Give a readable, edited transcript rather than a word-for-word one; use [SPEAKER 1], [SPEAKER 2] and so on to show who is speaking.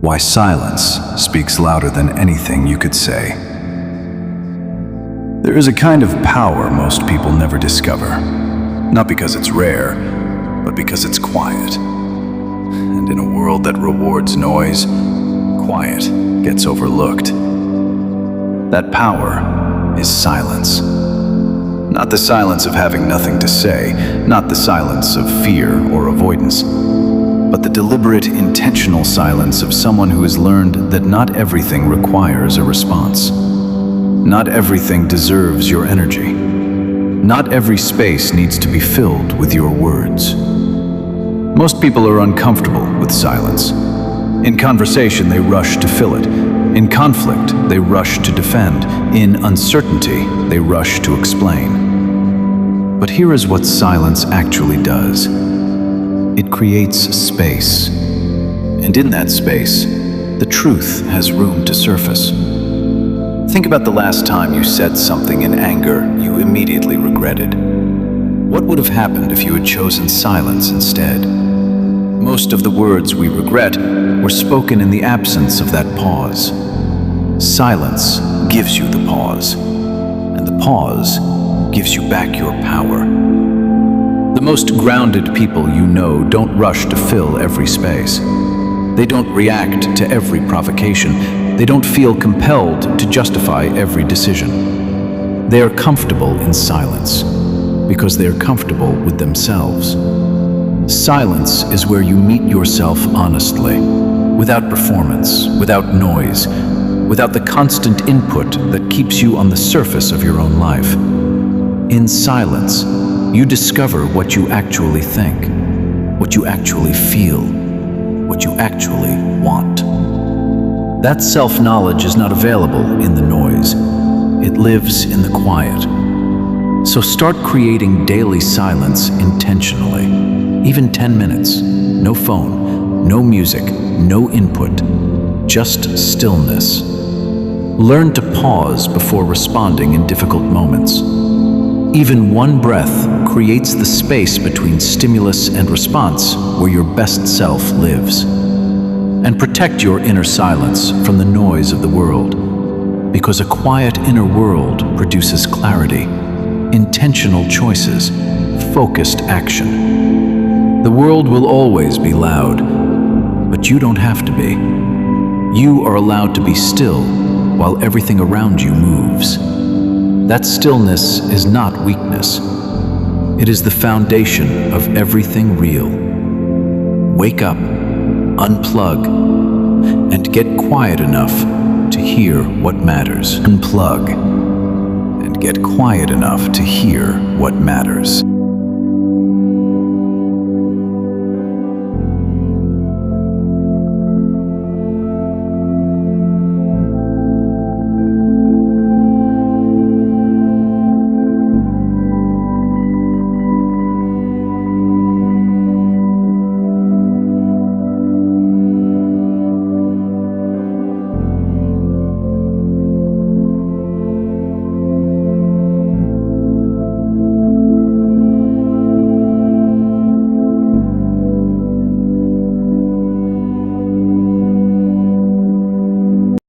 [SPEAKER 1] Why silence speaks louder than anything you could say. There is a kind of power most people never discover, not because it's rare, but because it's quiet. And in a world that rewards noise, quiet gets overlooked. That power is silence. Not the silence of having nothing to say, not the silence of fear or avoidance, but the deliberate, intentional silence of someone who has learned that not everything requires a response. Not everything deserves your energy. Not every space needs to be filled with your words. Most people are uncomfortable with silence. In conversation, they rush to fill it. In conflict, they rush to defend. In uncertainty, they rush to explain. But here is what silence actually does. It creates space. And in that space, the truth has room to surface. Think about the last time you said something in anger you immediately regretted. What would have happened if you had chosen silence instead? Most of the words we regret were spoken in the absence of that pause. Silence gives you the pause, and the pause gives you back your power. The most grounded people you know don't rush to fill every space. They don't react to every provocation. They don't feel compelled to justify every decision. They are comfortable in silence because they are comfortable with themselves. Silence is where you meet yourself honestly, without performance, without noise, without the constant input that keeps you on the surface of your own life. In silence, you discover what you actually think, what you actually feel, what you actually want. That self-knowledge is not available in the noise. It lives in the quiet. So start creating daily silence intentionally. Even 10 minutes. No phone, no music, no input. Just stillness. Learn to pause before responding in difficult moments. Even one breath creates the space between stimulus and response where your best self lives. And protect your inner silence from the noise of the world, because a quiet inner world produces clarity, intentional choices, focused action. The world will always be loud, but you don't have to be. You are allowed to be still while everything around you moves. That stillness is not weakness. It is the foundation of everything real. Wake up, unplug, and get quiet enough to hear what matters. Unplug, and get quiet enough to hear what matters.